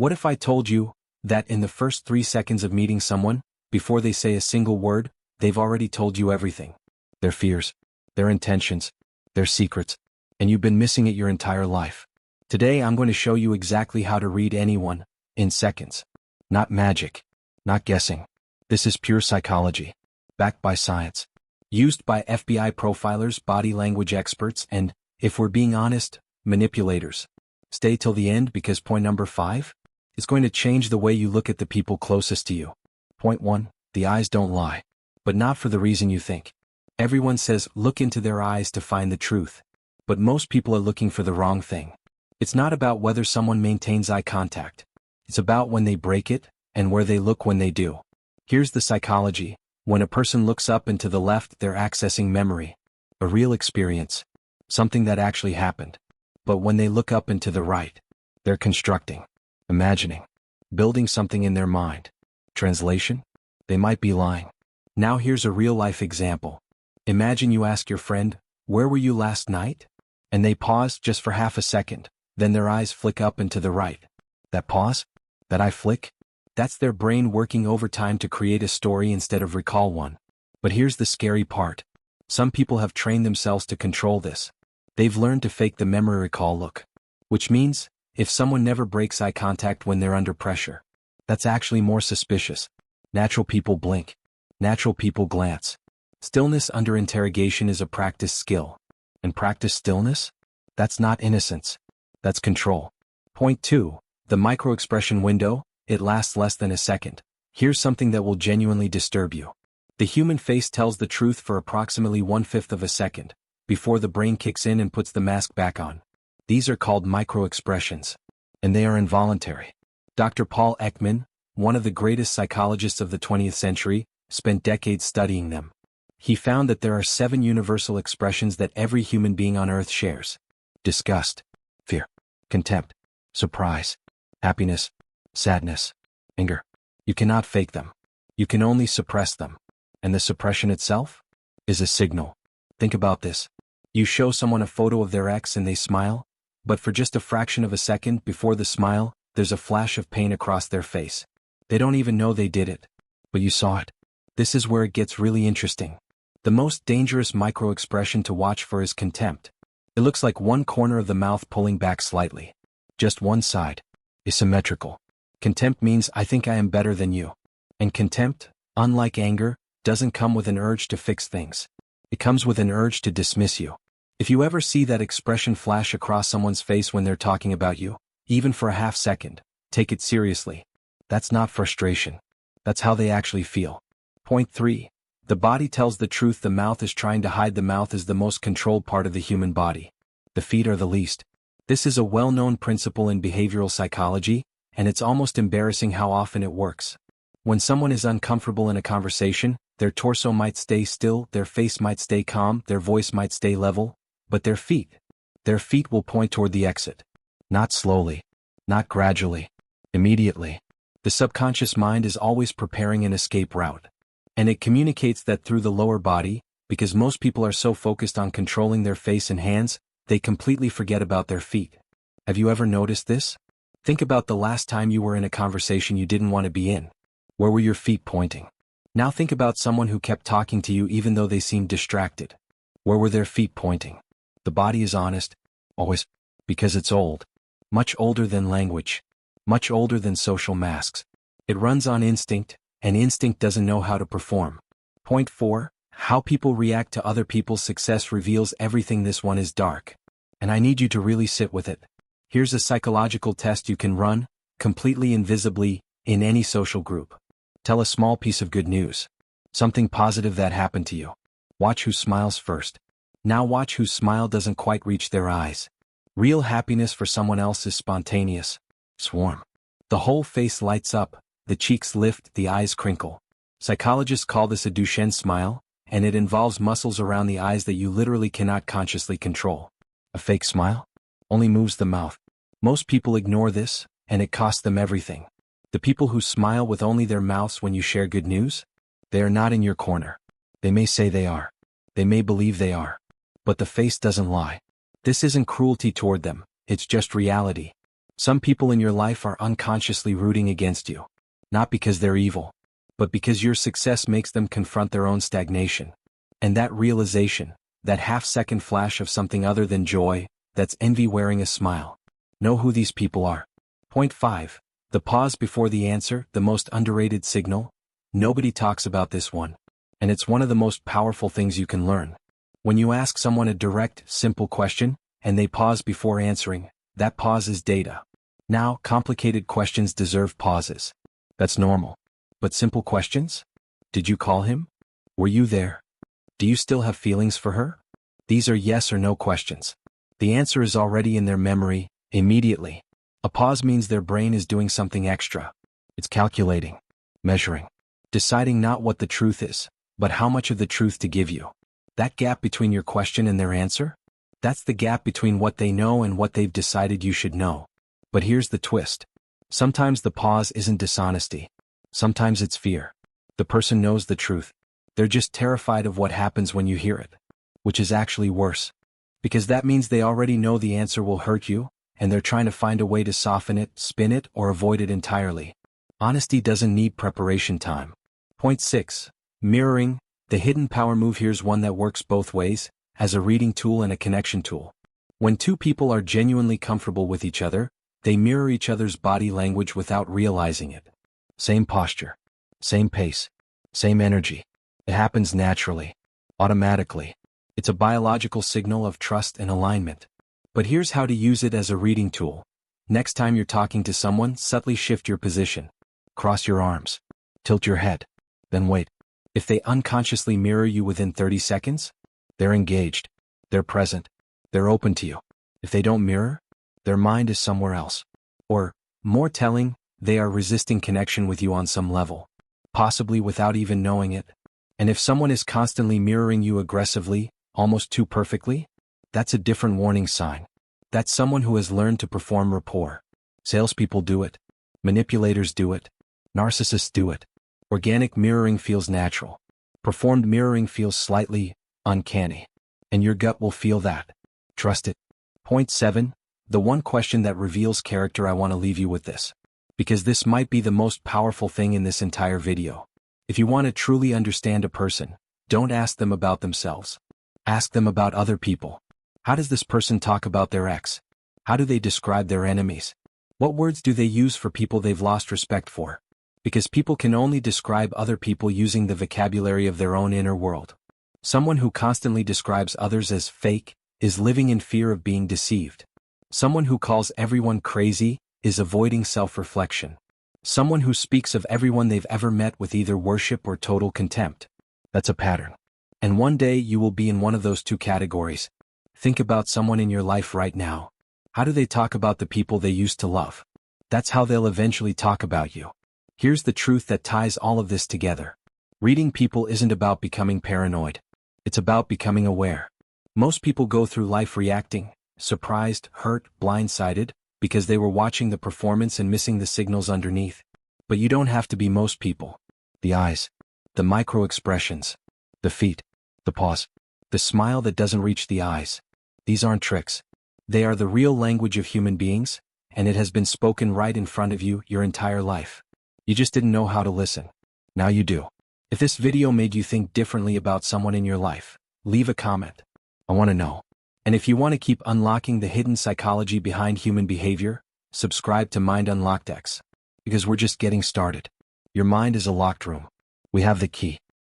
What if I told you that in the first 3 seconds of meeting someone, before they say a single word, they've already told you everything? Their fears, their intentions, their secrets, and you've been missing it your entire life. Today I'm going to show you exactly how to read anyone in seconds. Not magic, not guessing. This is pure psychology, backed by science, used by FBI profilers, body language experts, and, if we're being honest, manipulators. Stay till the end because point number 5 is going to change the way you look at the people closest to you. Point 1, the eyes don't lie, but not for the reason you think. Everyone says look into their eyes to find the truth, but most people are looking for the wrong thing. It's not about whether someone maintains eye contact. It's about when they break it and where they look when they do. Here's the psychology. When a person looks up and to the left, they're accessing memory, a real experience, something that actually happened. But when they look up and to the right, they're constructing, imagining, building something in their mind. Translation? They might be lying. Now here's a real-life example. Imagine you ask your friend, "Where were you last night?" And they pause just for half a second, then their eyes flick up and to the right. That pause? That eye flick? That's their brain working overtime to create a story instead of recall one. But here's the scary part. Some people have trained themselves to control this. They've learned to fake the memory recall look. Which means, if someone never breaks eye contact when they're under pressure, that's actually more suspicious. Natural people blink. Natural people glance. Stillness under interrogation is a practiced skill. And practice stillness? That's not innocence. That's control. Point 2, the microexpression window. It lasts less than a second. Here's something that will genuinely disturb you. The human face tells the truth for approximately 1/5 of a second, before the brain kicks in and puts the mask back on. These are called microexpressions, and they are involuntary. Dr. Paul Ekman, one of the greatest psychologists of the 20th century, spent decades studying them. He found that there are 7 universal expressions that every human being on Earth shares: disgust, fear, contempt, surprise, happiness, sadness, anger. You cannot fake them. You can only suppress them. And the suppression itself is a signal. Think about this. You show someone a photo of their ex and they smile, but for just a fraction of a second before the smile, there's a flash of pain across their face. They don't even know they did it, but you saw it. This is where it gets really interesting. The most dangerous microexpression to watch for is contempt. It looks like one corner of the mouth pulling back slightly. Just one side. Asymmetrical. Contempt means I think I am better than you. And contempt, unlike anger, doesn't come with an urge to fix things. It comes with an urge to dismiss you. If you ever see that expression flash across someone's face when they're talking about you, even for a half second, take it seriously. That's not frustration. That's how they actually feel. Point 3. The body tells the truth the mouth is trying to hide. The mouth is the most controlled part of the human body. The feet are the least. This is a well-known principle in behavioral psychology, and it's almost embarrassing how often it works. When someone is uncomfortable in a conversation, their torso might stay still, their face might stay calm, their voice might stay level, but their feet will point toward the exit. Not slowly, not gradually, immediately. The subconscious mind is always preparing an escape route. And it communicates that through the lower body, because most people are so focused on controlling their face and hands, they completely forget about their feet. Have you ever noticed this? Think about the last time you were in a conversation you didn't want to be in. Where were your feet pointing? Now think about someone who kept talking to you even though they seemed distracted. Where were their feet pointing? The body is honest, always, because it's old. Much older than language. Much older than social masks. It runs on instinct, and instinct doesn't know how to perform. Point 4. How people react to other people's success reveals everything. This one is dark. And I need you to really sit with it. Here's a psychological test you can run, completely invisibly, in any social group. Tell a small piece of good news. Something positive that happened to you. Watch who smiles first. Now watch whose smile doesn't quite reach their eyes. Real happiness for someone else is spontaneous. Swarm. The whole face lights up, the cheeks lift, the eyes crinkle. Psychologists call this a Duchenne smile, and it involves muscles around the eyes that you literally cannot consciously control. A fake smile? Only moves the mouth. Most people ignore this, and it costs them everything. The people who smile with only their mouths when you share good news? They are not in your corner. They may say they are. They may believe they are. But the face doesn't lie. This isn't cruelty toward them, it's just reality. Some people in your life are unconsciously rooting against you. Not because they're evil, but because your success makes them confront their own stagnation. And that realization, that half-second flash of something other than joy, that's envy wearing a smile. Know who these people are. Point 5. The pause before the answer, the most underrated signal. Nobody talks about this one. And it's one of the most powerful things you can learn. When you ask someone a direct, simple question, and they pause before answering, that pause is data. Now, complicated questions deserve pauses. That's normal. But simple questions? Did you call him? Were you there? Do you still have feelings for her? These are yes or no questions. The answer is already in their memory, immediately. A pause means their brain is doing something extra. It's calculating, measuring, deciding not what the truth is, but how much of the truth to give you. That gap between your question and their answer? That's the gap between what they know and what they've decided you should know. But here's the twist. Sometimes the pause isn't dishonesty. Sometimes it's fear. The person knows the truth. They're just terrified of what happens when you hear it. Which is actually worse. Because that means they already know the answer will hurt you, and they're trying to find a way to soften it, spin it, or avoid it entirely. Honesty doesn't need preparation time. Point 6. Mirroring. The hidden power move. Here's one that works both ways, as a reading tool and a connection tool. When two people are genuinely comfortable with each other, they mirror each other's body language without realizing it. Same posture, same pace, same energy. It happens naturally, automatically. It's a biological signal of trust and alignment. But here's how to use it as a reading tool. Next time you're talking to someone, subtly shift your position. Cross your arms. Tilt your head. Then wait. If they unconsciously mirror you within 30 seconds, they're engaged. They're present. They're open to you. If they don't mirror, their mind is somewhere else. Or, more telling, they are resisting connection with you on some level. Possibly without even knowing it. And if someone is constantly mirroring you aggressively, almost too perfectly, that's a different warning sign. That's someone who has learned to perform rapport. Salespeople do it. Manipulators do it. Narcissists do it. Organic mirroring feels natural. Performed mirroring feels slightly uncanny. And your gut will feel that. Trust it. Point 7. The one question that reveals character. I want to leave you with this. Because this might be the most powerful thing in this entire video. If you want to truly understand a person, don't ask them about themselves. Ask them about other people. How does this person talk about their ex? How do they describe their enemies? What words do they use for people they've lost respect for? Because people can only describe other people using the vocabulary of their own inner world. Someone who constantly describes others as fake is living in fear of being deceived. Someone who calls everyone crazy is avoiding self-reflection. Someone who speaks of everyone they've ever met with either worship or total contempt. That's a pattern. And one day you will be in one of those two categories. Think about someone in your life right now. How do they talk about the people they used to love? That's how they'll eventually talk about you. Here's the truth that ties all of this together. Reading people isn't about becoming paranoid. It's about becoming aware. Most people go through life reacting, surprised, hurt, blindsided, because they were watching the performance and missing the signals underneath. But you don't have to be most people. The eyes, the micro expressions, the feet, the pause, the smile that doesn't reach the eyes. These aren't tricks. They are the real language of human beings, and it has been spoken right in front of you your entire life. You just didn't know how to listen. Now you do. If this video made you think differently about someone in your life, leave a comment. I want to know. And if you want to keep unlocking the hidden psychology behind human behavior, subscribe to MindUnlockedX. Because we're just getting started. Your mind is a locked room. We have the key.